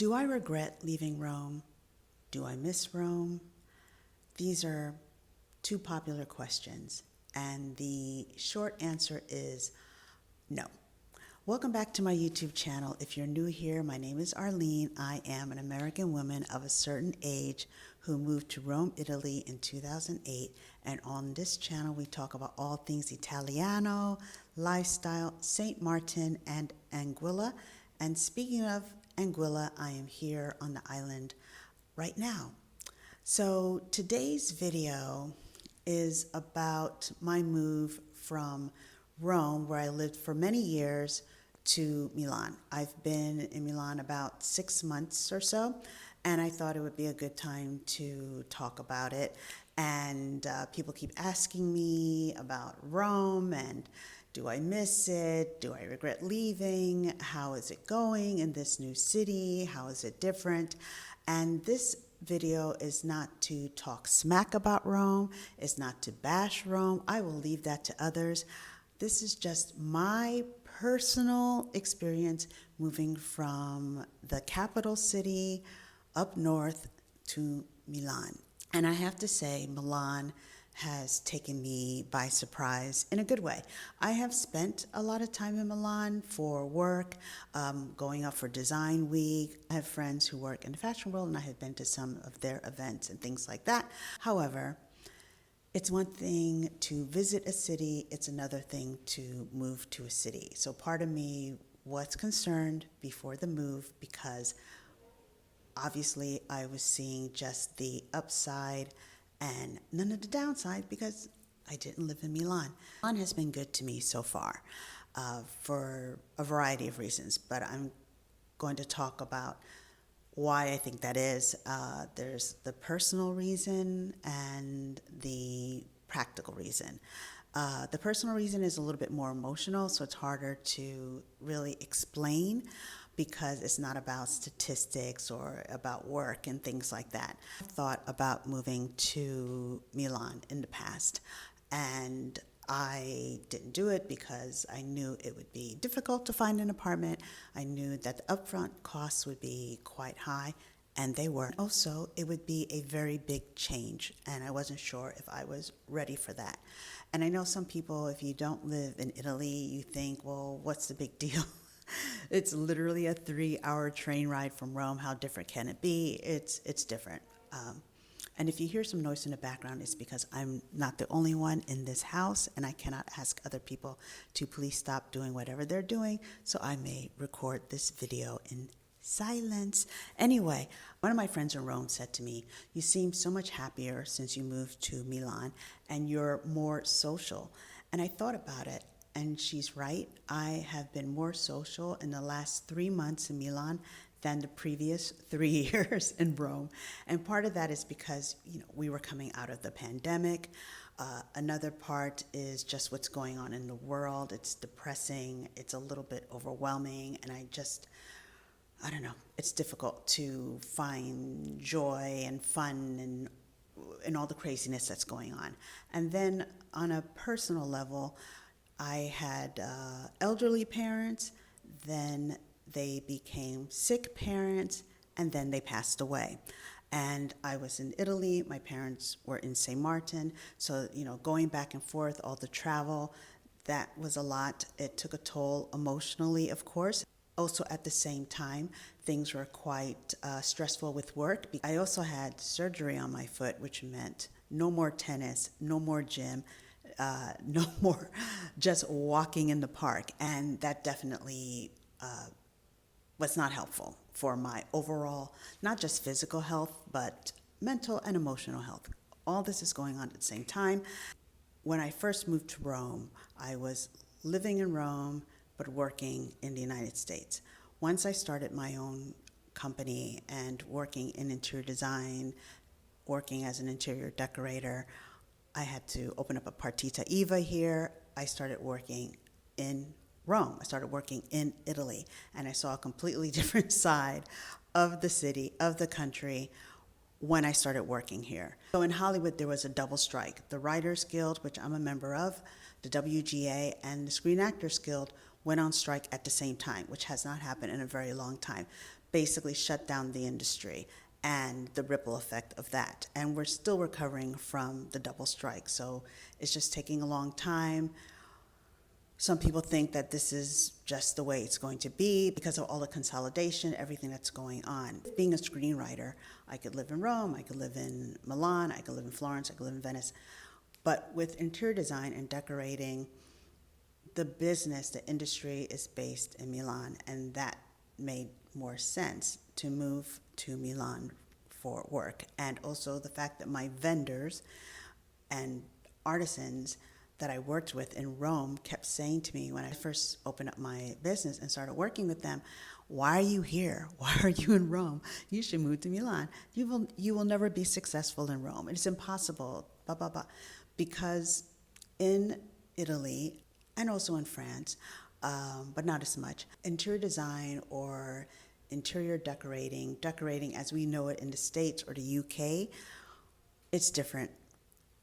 Do I regret leaving Rome? Do I miss Rome? These are two popular questions, and the short answer is no. Welcome back to my YouTube channel. If you're new here, my name is Arlene. I am an American woman of a certain age who moved to Rome, Italy in 2008. And on this channel, we talk about all things Italiano, lifestyle, St. Martin, and Anguilla. And speaking of Anguilla, I am here on the island right now. So today's video is about my move from Rome, where I lived for many years, to Milan. I've been in Milan about 6 months or so, and I thought it would be a good time to talk about it. And people keep asking me about Rome, and do I miss it? Do I regret leaving? How is it going in this new city? How is it different? And this video is not to talk smack about Rome. It's not to bash Rome. I will leave that to others. This is just my personal experience moving from the capital city up north to Milan. And I have to say, Milan has taken me by surprise in a good way. I have spent a lot of time in Milan for work, going up for design week. I have friends who work in the fashion world, and I have been to some of their events and things like that. However, it's one thing to visit a city, it's another thing to move to a city. So part of me was concerned before the move because obviously I was seeing just the upside and none of the downside because I didn't live in Milan. Milan has been good to me so far for a variety of reasons, but I'm going to talk about why I think that is. There's the personal reason and the practical reason. The personal reason is a little bit more emotional, so it's harder to really explain because it's not about statistics or about work and things like that. I've thought about moving to Milan in the past, and I didn't do it because I knew it would be difficult to find an apartment. I knew that the upfront costs would be quite high, and they were. Also, it would be a very big change, and I wasn't sure if I was ready for that. And I know some people, if you don't live in Italy, you think, well, what's the big deal? It's literally a 3-hour train ride from Rome. How different can it be? It's different. And if you hear some noise in the background, it's because I'm not the only one in this house, and I cannot ask other people to please stop doing whatever they're doing, so I may record this video in silence. Anyway, one of my friends in Rome said to me, "You seem so much happier since you moved to Milan, and you're more social." And I thought about it, and she's right. I have been more social in the last 3 months in Milan than the previous 3 years in Rome. And part of that is because, we were coming out of the pandemic. Another part is just what's going on in the world. It's depressing. It's a little bit overwhelming. And I don't know, it's difficult to find joy and fun and all the craziness that's going on. And then on a personal level, I had elderly parents, then they became sick parents, and then they passed away. And I was in Italy, my parents were in St. Martin, so going back and forth, all the travel, that was a lot. It took a toll emotionally, of course. Also at the same time, things were quite stressful with work. I also had surgery on my foot, which meant no more tennis, no more gym, no more just walking in the park. And that definitely was not helpful for my overall, not just physical health, but mental and emotional health. All this is going on at the same time. When I first moved to Rome, I was living in Rome, but working in the United States. Once I started my own company and working in interior design, working as an interior decorator, I had to open up a partita IVA here. I started working in Rome. I started working in Italy, and I saw a completely different side of the city, of the country, when I started working here. So in Hollywood, there was a double strike. The Writers Guild, which I'm a member of, the WGA, and the Screen Actors Guild went on strike at the same time, which has not happened in a very long time. basically shut down the industry and the ripple effect of that. And we're still recovering from the double strike. So it's just taking a long time. Some people think that this is just the way it's going to be because of all the consolidation, everything that's going on. Being a screenwriter, I could live in Rome, I could live in Milan, I could live in Florence, I could live in Venice. But with interior design and decorating, the business, the industry is based in Milan, and that made more sense to move to Milan for work. And also the fact that my vendors and artisans that I worked with in Rome kept saying to me when I first opened up my business and started working with them, why are you here? Why are you in Rome? You should move to Milan. You will never be successful in Rome. It's impossible, blah, blah, blah. Because in Italy and also in France, but not as much, interior design or interior decorating as we know it in the States or the UK, it's different.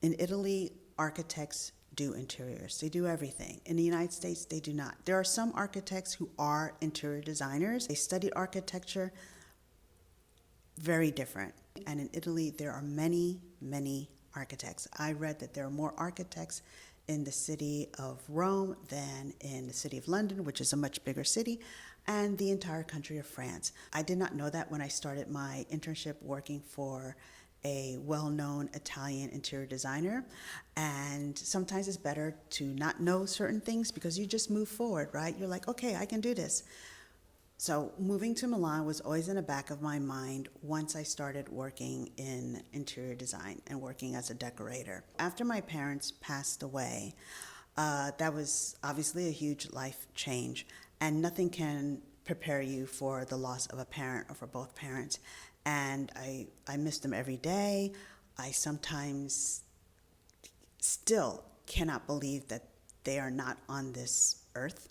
In Italy, architects do interiors. They do everything. In the United States, they do not. There are some architects who are interior designers. They studied architecture, very different. And in Italy, there are many, many architects. I read that there are more architects in the city of Rome than in the city of London, which is a much bigger city, and the entire country of France. I did not know that when I started my internship working for a well-known Italian interior designer. And sometimes it's better to not know certain things because you just move forward, right? You're like, okay, I can do this. So moving to Milan was always in the back of my mind once I started working in interior design and working as a decorator. After my parents passed away, that was obviously a huge life change, and nothing can prepare you for the loss of a parent or for both parents. And I miss them every day. I sometimes still cannot believe that they are not on this earth.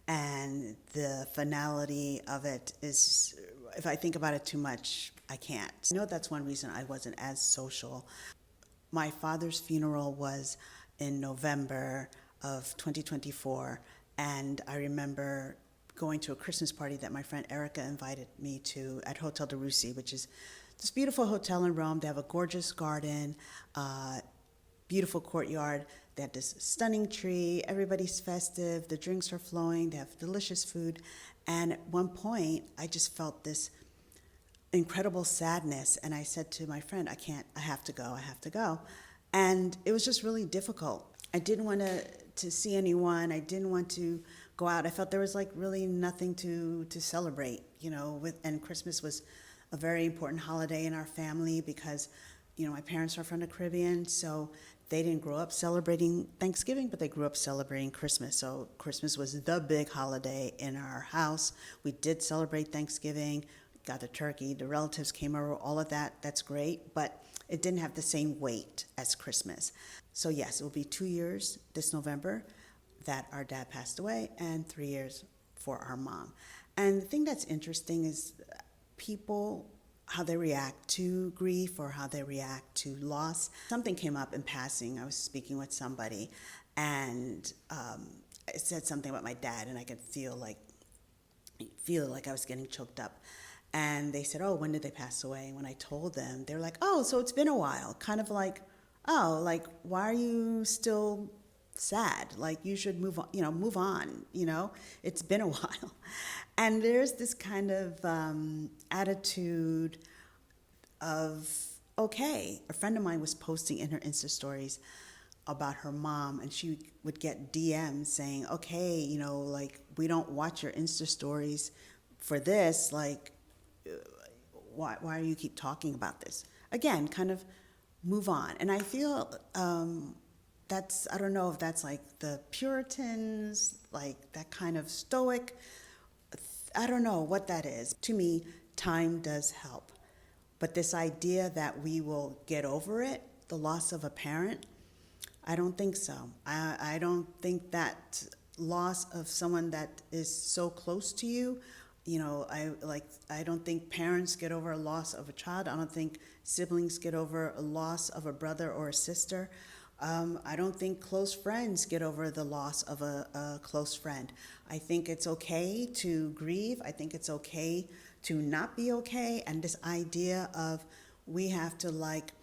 And the finality of it is, if I think about it too much, I can't. I know that's one reason I wasn't as social. My father's funeral was in November of 2024, and I remember going to a Christmas party that my friend Erica invited me to at Hotel de Russi, which is this beautiful hotel in Rome. They have a gorgeous garden, beautiful courtyard. They have this stunning tree. Everybody's festive. The drinks are flowing. They have delicious food. And at one point, I just felt this incredible sadness. And I said to my friend, I have to go. And it was just really difficult. I didn't want to see anyone. I didn't want to go out. I felt there was like really nothing to celebrate, and Christmas was a very important holiday in our family because, my parents are from the Caribbean, so they didn't grow up celebrating Thanksgiving, but they grew up celebrating Christmas. So Christmas was the big holiday in our house. We did celebrate Thanksgiving, got the turkey, the relatives came over, all of that, that's great, but it didn't have the same weight as Christmas. So yes, it will be 2 years this November that our dad passed away, and 3 years for our mom. And the thing that's interesting is people, how they react to grief or how they react to loss. Something came up in passing. I was speaking with somebody, and it said something about my dad, and I could feel like I was getting choked up. And they said, oh, when did they pass away? And when I told them, they were like, oh, so it's been a while. Kind of like, oh, like, why are you still sad? Like, you should move on, it's been a while. And there's this kind of attitude of, okay, a friend of mine was posting in her Insta stories about her mom, and she would get DMs saying, okay, like, we don't watch your Insta stories for this, like, why do you keep talking about this? Again, kind of move on. And I feel I don't know if that's like the Puritans, like that kind of stoic, I don't know what that is. To me, time does help. But this idea that we will get over it, the loss of a parent, I don't think so. I don't think that loss of someone that is so close to you, I don't think parents get over a loss of a child. I don't think siblings get over a loss of a brother or a sister. I don't think close friends get over the loss of a close friend. I think it's okay to grieve. I think it's okay to not be okay, and this idea of we have to like,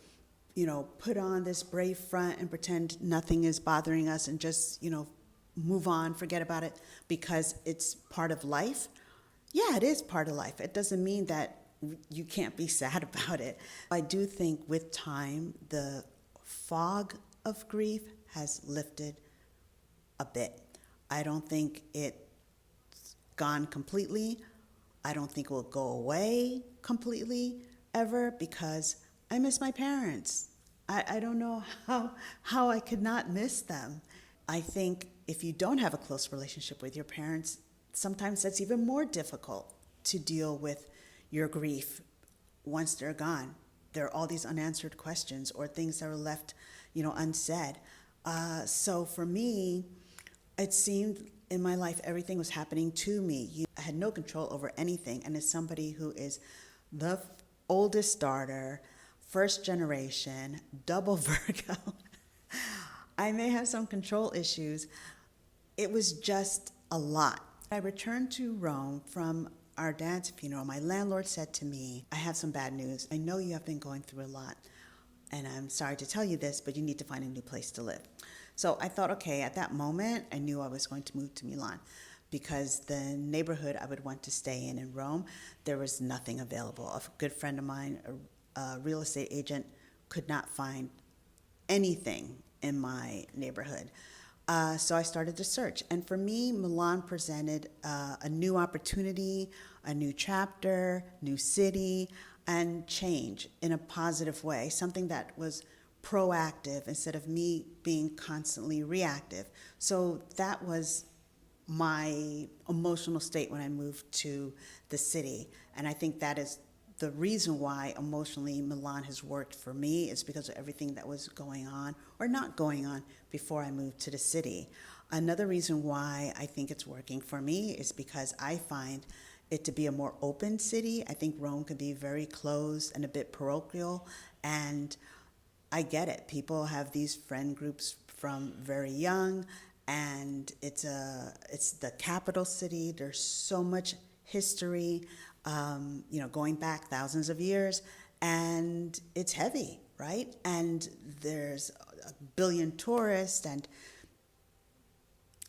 put on this brave front and pretend nothing is bothering us and just, move on, forget about it because it's part of life. Yeah, it is part of life. It doesn't mean that you can't be sad about it. I do think with time, the fog of grief has lifted a bit. I don't think it's gone completely. I don't think it will go away completely ever because I miss my parents. I don't know how I could not miss them. I think if you don't have a close relationship with your parents, sometimes that's even more difficult to deal with your grief once they're gone. There are all these unanswered questions or things that are left, unsaid. So for me, it seemed in my life everything was happening to me. I had no control over anything. And as somebody who is the oldest daughter, first generation, double Virgo, I may have some control issues. It was just a lot. I returned to Rome from our dad's funeral. My landlord said to me, I have some bad news. I know you have been going through a lot, and I'm sorry to tell you this, but you need to find a new place to live. So I thought, okay, at that moment, I knew I was going to move to Milan because the neighborhood I would want to stay in Rome, there was nothing available. A good friend of mine, a real estate agent, could not find anything in my neighborhood. So I started to search. And for me, Milan presented a new opportunity, a new chapter, new city, and change in a positive way, something that was proactive instead of me being constantly reactive. So that was my emotional state when I moved to the city. And I think that is the reason why emotionally Milan has worked for me is because of everything that was going on or not going on before I moved to the city. Another reason why I think it's working for me is because I find it to be a more open city. I think Rome can be very closed and a bit parochial, and I get it. People have these friend groups from very young, and it's the capital city. There's so much history, going back thousands of years, and it's heavy, right? And there's a billion tourists, and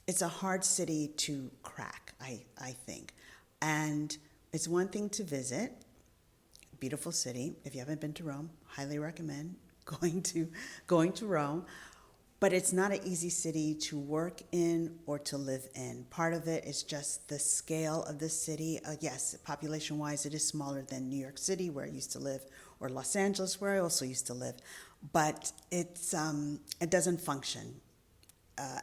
it's a hard city to crack, I think. And it's one thing to visit, beautiful city. If you haven't been to Rome, highly recommend going to Rome. But it's not an easy city to work in or to live in. Part of it is just the scale of the city. Yes, population-wise, it is smaller than New York City, where I used to live, or Los Angeles, where I also used to live. But it doesn't function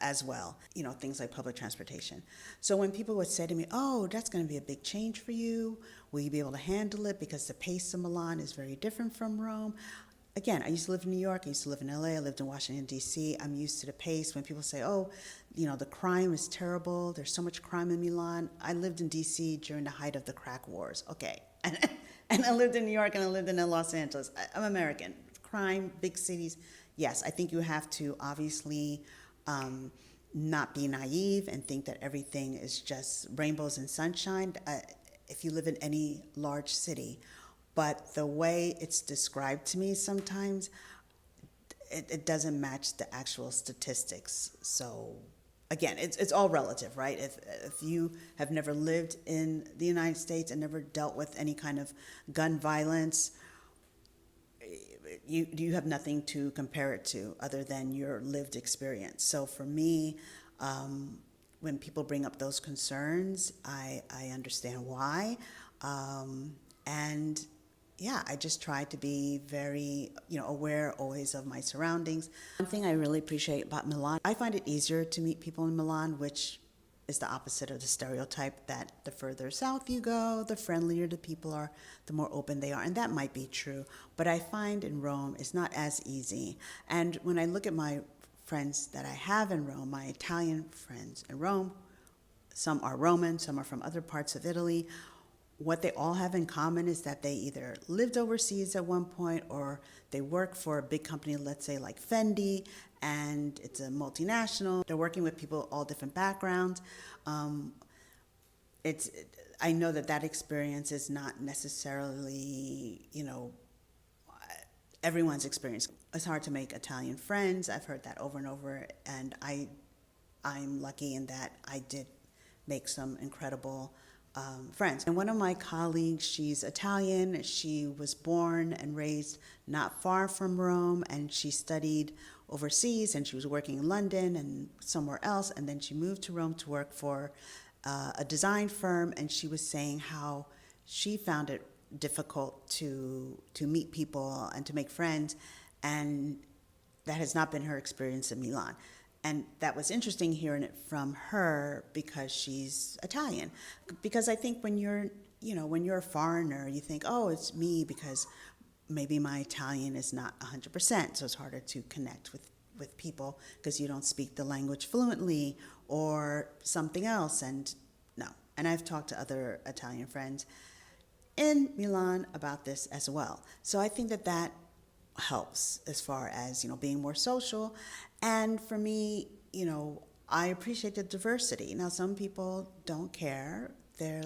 as well, things like public transportation. So when people would say to me, oh, that's going to be a big change for you, will you be able to handle it because the pace of Milan is very different from Rome? Again, I used to live in New York, I used to live in LA, I lived in Washington, D.C. I'm used to the pace. When people say, oh, the crime is terrible, there's so much crime in Milan. I lived in D.C. during the height of the crack wars, okay. And I lived in New York and I lived in Los Angeles. I'm American. Crime, big cities, yes, I think you have to obviously not be naive and think that everything is just rainbows and sunshine if you live in any large city. But the way it's described to me sometimes, it doesn't match the actual statistics. So again, it's all relative, right? If you have never lived in the United States and never dealt with any kind of gun violence, you have nothing to compare it to other than your lived experience. So for me, when people bring up those concerns, I understand why. And yeah, I just try to be very, aware always of my surroundings. One thing I really appreciate about Milan, I find it easier to meet people in Milan, which is the opposite of the stereotype that the further south you go, the friendlier the people are, the more open they are. And that might be true. But I find in Rome, it's not as easy. And when I look at my friends that I have in Rome, my Italian friends in Rome, some are Roman, some are from other parts of Italy. What they all have in common is that they either lived overseas at one point or they work for a big company, let's say like Fendi, and it's a multinational. They're working with people all different backgrounds. I know that that experience is not necessarily, everyone's experience. It's hard to make Italian friends. I've heard that over and over, and I'm lucky in that I did make some incredible friends. And one of my colleagues, she's Italian. She was born and raised not far from Rome, and she studied overseas, and she was working in London and somewhere else, and then she moved to Rome to work for a design firm, and she was saying how she found it difficult to meet people and to make friends, and that has not been her experience in Milan. And that was interesting hearing it from her because she's Italian. Because I think when you're a foreigner, you think, oh, it's me because maybe my Italian is not 100%, so it's harder to connect with people because you don't speak the language fluently or something else. And no. And I've talked to other Italian friends in Milan about this as well. So I think that helps as far as, being more social. And for me, I appreciate the diversity. Now, some people don't care. They're,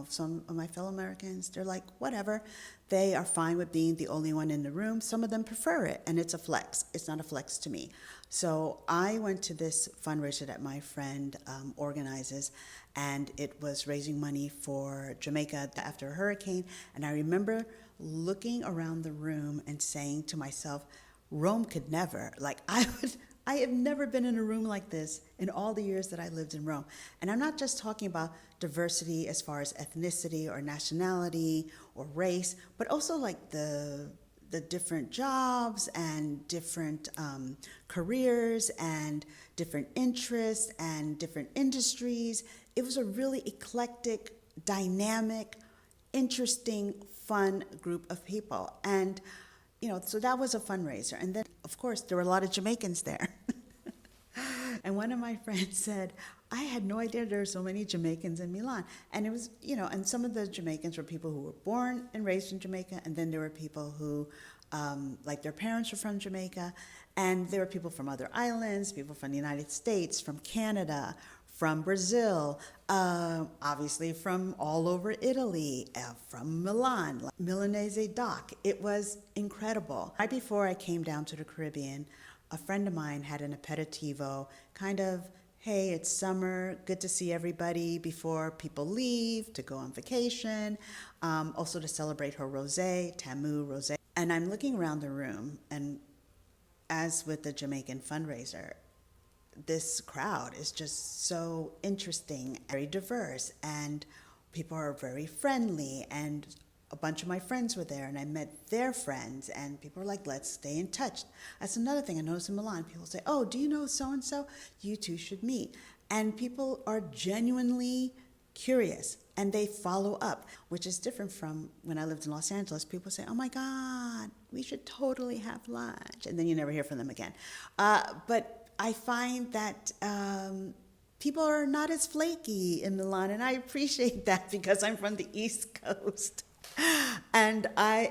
some of my fellow Americans, they're like, whatever. They are fine with being the only one in the room. Some of them prefer it, and it's a flex. It's not a flex to me. So I went to this fundraiser that my friend organizes, and it was raising money for Jamaica after a hurricane. And I remember looking around the room and saying to myself, Rome could never. I have never been in a room like this in all the years that I lived in Rome. And I'm not just talking about diversity as far as ethnicity or nationality or race, but also like the different jobs and different careers and different interests and different industries. It was a really eclectic, dynamic, interesting, fun group of people. And so that was a fundraiser. And then, of course, there were a lot of Jamaicans there. And one of my friends said, I had no idea there were so many Jamaicans in Milan. And it was, and some of the Jamaicans were people who were born and raised in Jamaica. And then there were people who, their parents were from Jamaica. And there were people from other islands, people from the United States, from Canada, from Brazil, obviously from all over Italy, from Milan, Milanese dock. It was incredible. Right before I came down to the Caribbean, a friend of mine had an aperitivo, kind of, hey, it's summer, good to see everybody before people leave to go on vacation, also to celebrate her rosé, Tamu rosé. And I'm looking around the room, and as with the Jamaican fundraiser, this crowd is just so interesting, very diverse, and people are very friendly, and a bunch of my friends were there, and I met their friends, and people were like, let's stay in touch. That's another thing I noticed in Milan. People say, oh, do you know so-and-so? You two should meet. And people are genuinely curious, and they follow up, which is different from when I lived in Los Angeles. People say, oh my God, we should totally have lunch. And then you never hear from them again. But I find that people are not as flaky in Milan, and I appreciate that because I'm from the East Coast. And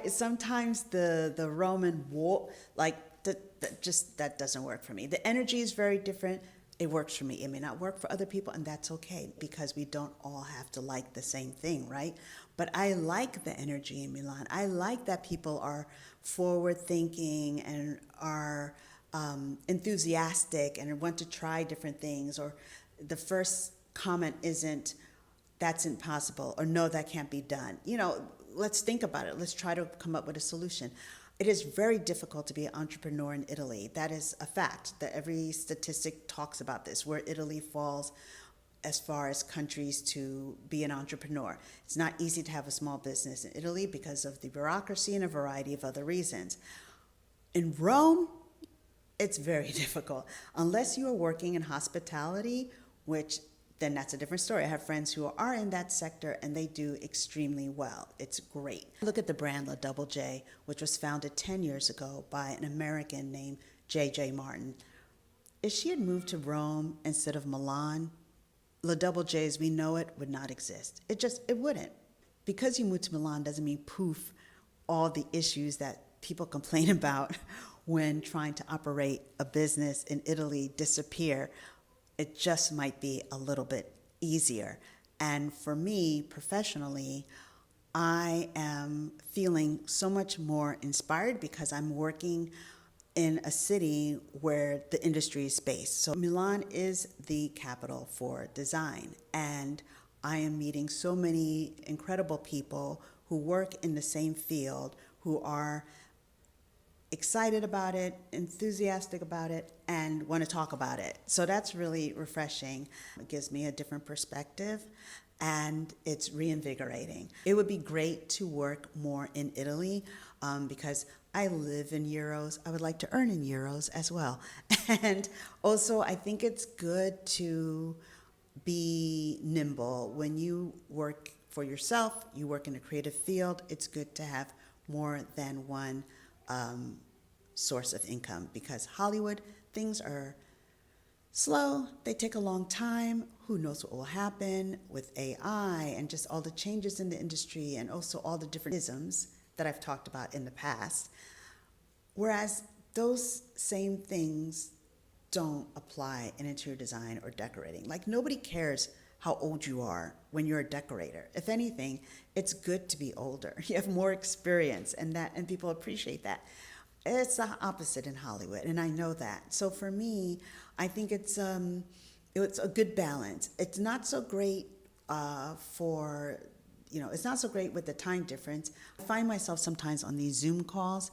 sometimes the Roman wall, that doesn't work for me. The energy is very different. It works for me. It may not work for other people, and that's okay because we don't all have to like the same thing, right? But I like the energy in Milan. I like that people are forward-thinking and are enthusiastic and want to try different things, or the first comment isn't, that's impossible, or no, that can't be done. Let's think about it. Let's try to come up with a solution. It is very difficult to be an entrepreneur in Italy. That is a fact, that every statistic talks about this, where Italy falls as far as countries to be an entrepreneur. It's not easy to have a small business in Italy because of the bureaucracy and a variety of other reasons. In Rome, it's very difficult. Unless you are working in hospitality, which then that's a different story. I have friends who are in that sector, and they do extremely well. It's great. Look at the brand La Double J, which was founded 10 years ago by an American named J.J. Martin. If she had moved to Rome instead of Milan, La Double J as we know it would not exist. It wouldn't. Because you moved to Milan doesn't mean poof, all the issues that people complain about when trying to operate a business in Italy disappear. It just might be a little bit easier. And for me, professionally, I am feeling so much more inspired because I'm working in a city where the industry is based. So Milan is the capital for design, and I am meeting so many incredible people who work in the same field, who are excited about it, enthusiastic about it, and want to talk about it. So that's really refreshing. It gives me a different perspective and it's reinvigorating. It would be great to work more in Italy because I live in euros. I would like to earn in euros as well. And also, I think it's good to be nimble. When you work for yourself, you work in a creative field, it's good to have more than one source of income because Hollywood, things are slow, they take a long time. Who knows what will happen with AI and just all the changes in the industry and also all the different isms that I've talked about in the past. Whereas those same things don't apply in interior design or decorating. Like nobody cares how old you are when you're a decorator. If anything, it's good to be older. You have more experience and people appreciate that. It's the opposite in Hollywood, and I know that. So for me, I think it's a good balance. It's not so great it's not so great with the time difference. I find myself sometimes on these Zoom calls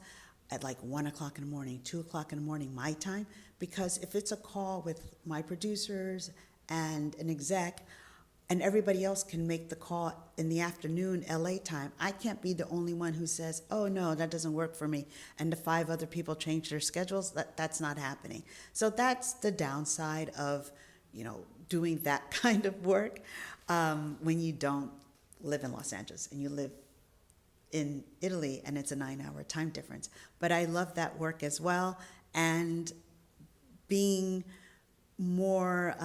at like 1 o'clock in the morning, 2 o'clock in the morning, my time, because if it's a call with my producers and an exec, and everybody else can make the call in the afternoon LA time, I can't be the only one who says, oh no, that doesn't work for me, and the 5 other people change their schedules. That's not happening. So that's the downside of doing that kind of work when you don't live in Los Angeles and you live in Italy and it's a 9-hour time difference. But I love that work as well, and being more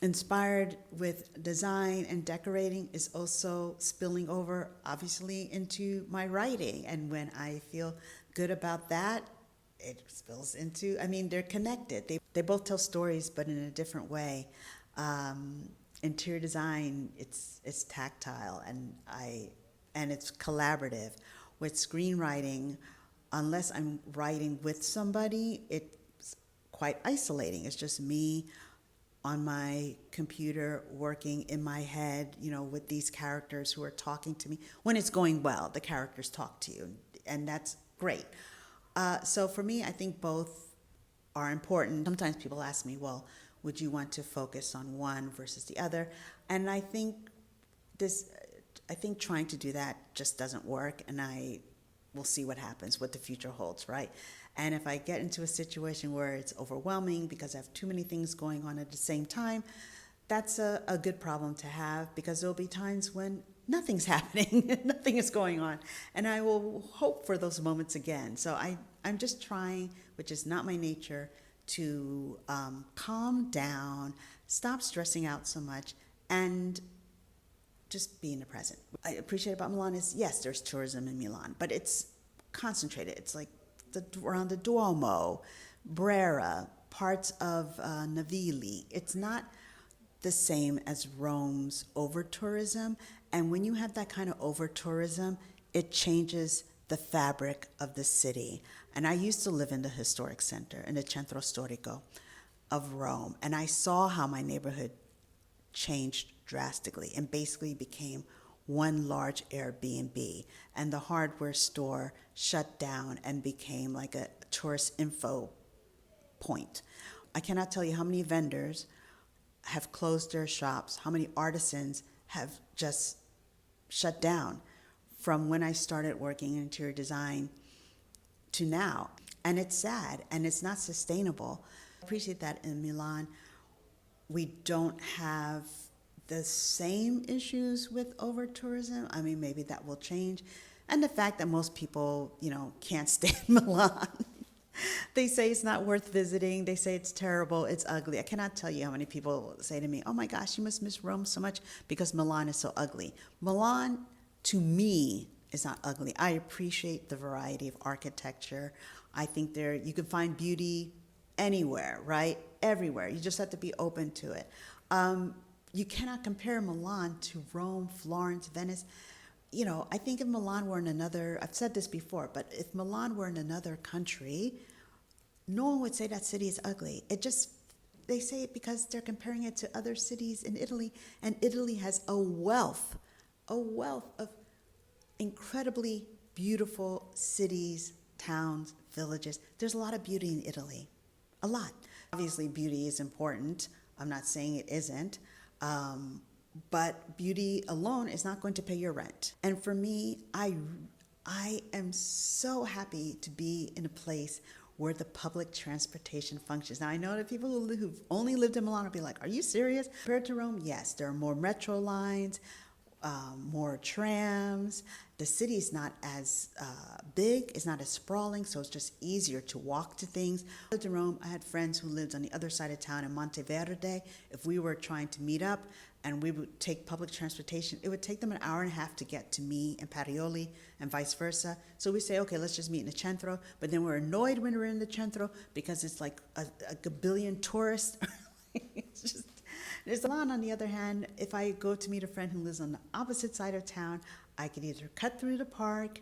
inspired with design and decorating is also spilling over, obviously, into my writing. And when I feel good about that, it spills into, they're connected. They both tell stories, but in a different way. Interior design, it's tactile and it's collaborative. With screenwriting, unless I'm writing with somebody, it's quite isolating. It's just me on my computer working in my head, with these characters who are talking to me. When it's going well, the characters talk to you, and that's great. So for me, I think both are important. Sometimes people ask me, well, would you want to focus on one versus the other? And I think trying to do that just doesn't work, and we'll see what happens, what the future holds, right? And if I get into a situation where it's overwhelming because I have too many things going on at the same time, that's a good problem to have, because there'll be times when nothing's happening, nothing is going on, and I will hope for those moments again. So I'm just trying, which is not my nature, to calm down, stop stressing out so much, and just be in the present. I appreciate about Milan is, yes, there's tourism in Milan, but it's concentrated. It's like around the Duomo, Brera, parts of Navili. It's not the same as Rome's over-tourism, and when you have that kind of over-tourism, it changes the fabric of the city. And I used to live in the historic center, in the Centro Storico of Rome, and I saw how my neighborhood changed drastically and basically became one large Airbnb, and the hardware store shut down and became like a tourist info point. I cannot tell you how many vendors have closed their shops, how many artisans have just shut down from when I started working in interior design to now. And it's sad, and it's not sustainable. I appreciate that in Milan, we don't have the same issues with over-tourism. Maybe that will change. And the fact that most people, can't stay in Milan. They say it's not worth visiting. They say it's terrible, it's ugly. I cannot tell you how many people say to me, oh my gosh, you must miss Rome so much because Milan is so ugly. Milan, to me, is not ugly. I appreciate the variety of architecture. I think you can find beauty anywhere, right? Everywhere. You just have to be open to it. you cannot compare Milan to Rome, Florence, Venice. You know, I think if Milan were in another, I've said this before, but if Milan were in another country, no one would say that city is ugly. It just, they say it because they're comparing it to other cities in Italy, and Italy has a wealth of incredibly beautiful cities, towns, villages. There's a lot of beauty in Italy, a lot. Obviously, beauty is important. I'm not saying it isn't, but beauty alone is not going to pay your rent. And for me, I am so happy to be in a place where the public transportation functions. Now, I know that people who've only lived in Milan will be like, are you serious? Compared to Rome, yes, there are more metro lines, more trams. The city is not as big, it's not as sprawling, so it's just easier to walk to things. I lived in Rome. I had friends who lived on the other side of town in Monteverde. If we were trying to meet up and we would take public transportation, it would take them an hour and a half to get to me in Parioli and vice versa. So we say, okay, let's just meet in the centro, but then we're annoyed when we're in the centro because it's like a billion tourists. It's just, there's a lot. On the other hand, if I go to meet a friend who lives on the opposite side of town, I could either cut through the park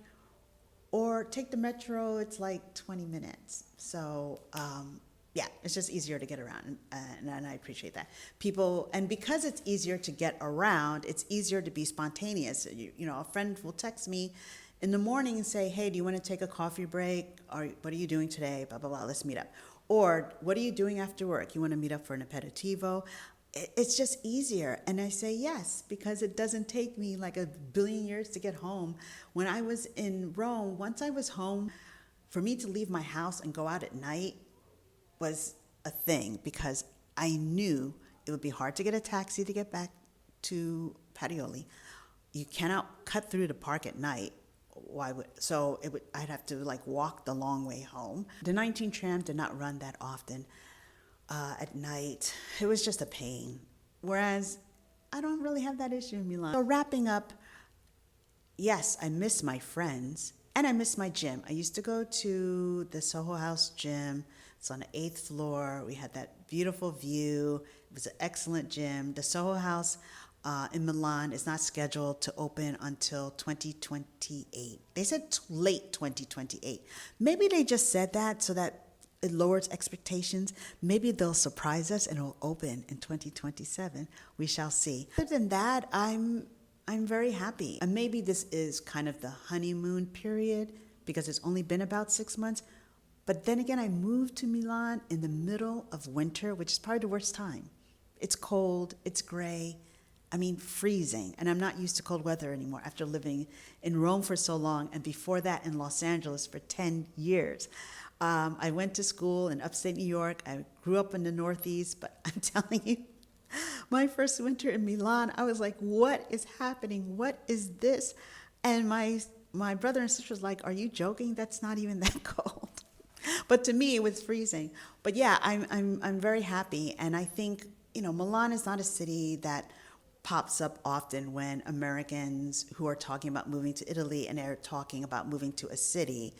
or take the metro. It's like 20 minutes. So, yeah, it's just easier to get around, and I appreciate that. People, and because it's easier to get around, it's easier to be spontaneous. You know, a friend will text me in the morning and say, hey, do you want to take a coffee break? Or what are you doing today? Blah, blah, blah, let's meet up. Or what are you doing after work? You want to meet up for an aperitivo? It's just easier. And I say yes, because it doesn't take me like a billion years to get home. When I was in Rome, once I was home, for me to leave my house and go out at night was a thing, because I knew it would be hard to get a taxi to get back to Parioli. You cannot cut through the park at night. I'd have to like walk the long way home. The 19 tram did not run that often at night. It was just a pain. Whereas I don't really have that issue in Milan. So wrapping up, yes, I miss my friends and I miss my gym. I used to go to the Soho House gym. It's on the 8th floor. We had that beautiful view. It was an excellent gym. The Soho House in Milan is not scheduled to open until 2028. They said late 2028. Maybe they just said that so that it lowers expectations. Maybe they'll surprise us and it'll open in 2027. We shall see. Other than that, I'm very happy. And maybe this is kind of the honeymoon period because it's only been about 6 months. But then again, I moved to Milan in the middle of winter, which is probably the worst time. It's cold, it's gray, I mean freezing, and I'm not used to cold weather anymore after living in Rome for so long, and before that in Los Angeles for 10 years. I went to school in upstate New York. I grew up in the Northeast, but I'm telling you, my first winter in Milan, I was like, what is happening? What is this? And my brother and sister was like, are you joking? That's not even that cold. But to me, it was freezing. But yeah, I'm very happy. And I think, Milan is not a city that pops up often when Americans who are talking about moving to Italy and they're talking about moving to a city,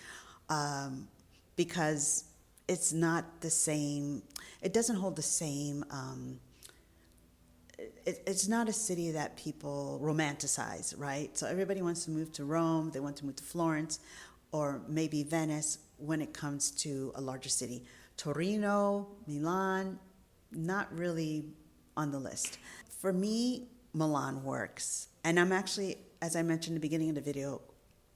because it's not the same, it doesn't hold the same, it's not a city that people romanticize, right? So everybody wants to move to Rome, they want to move to Florence, or maybe Venice when it comes to a larger city. Torino, Milan, not really on the list. For me, Milan works. And I'm actually, as I mentioned in the beginning of the video,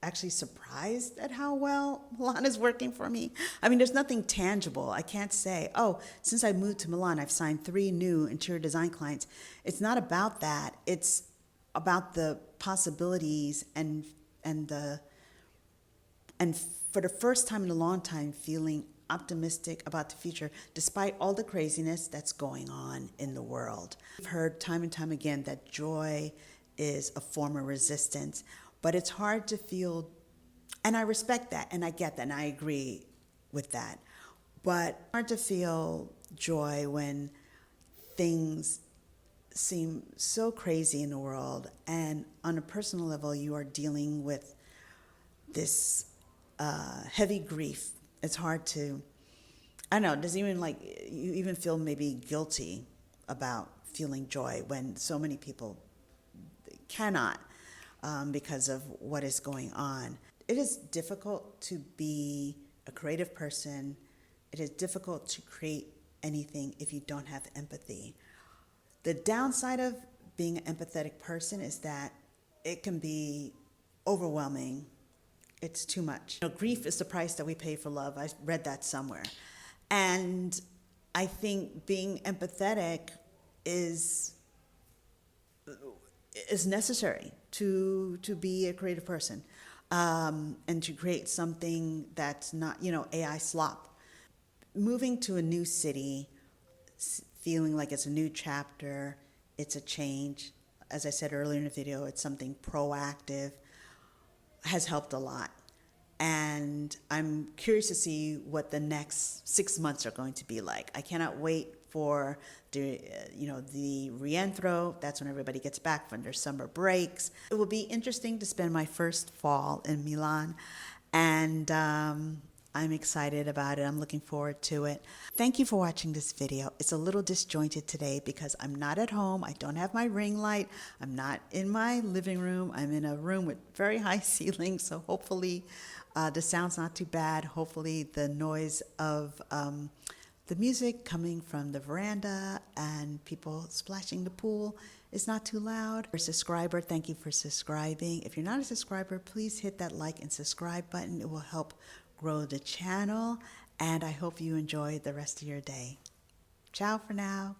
actually surprised at how well Milan is working for me. I mean, there's nothing tangible. I can't say, oh, since I moved to Milan, I've signed 3 new interior design clients. It's not about that. It's about the possibilities and for the first time in a long time, feeling optimistic about the future, despite all the craziness that's going on in the world. I've heard time and time again that joy is a form of resistance, but it's hard to feel, and I respect that, and I get that, and I agree with that, but hard to feel joy when things seem so crazy in the world, and on a personal level, you are dealing with this heavy grief. It's hard to, I don't know, does even you even feel maybe guilty about feeling joy when so many people cannot because of what is going on. It is difficult to be a creative person. It is difficult to create anything if you don't have empathy. The downside of being an empathetic person is that it can be overwhelming. It's too much. Grief is the price that we pay for love. I read that somewhere. And I think being empathetic is necessary to be a creative person, and to create something that's not, AI slop. Moving to a new city, feeling like it's a new chapter, it's a change. As I said earlier in the video, it's something proactive, has helped a lot. And I'm curious to see what the next 6 months are going to be like. I cannot wait for the rientro. That's when everybody gets back from their summer breaks. It will be interesting to spend my first fall in Milan, and I'm excited about it. I'm looking forward to it. Thank you for watching this video. It's a little disjointed today because I'm not at home. I don't have my ring light. I'm not in my living room. I'm in a room with very high ceilings, so hopefully the sound's not too bad. Hopefully the noise of the music coming from the veranda and people splashing the pool is not too loud. For a subscriber, thank you for subscribing. If you're not a subscriber, please hit that like and subscribe button. It will help grow the channel, and I hope you enjoy the rest of your day. Ciao for now.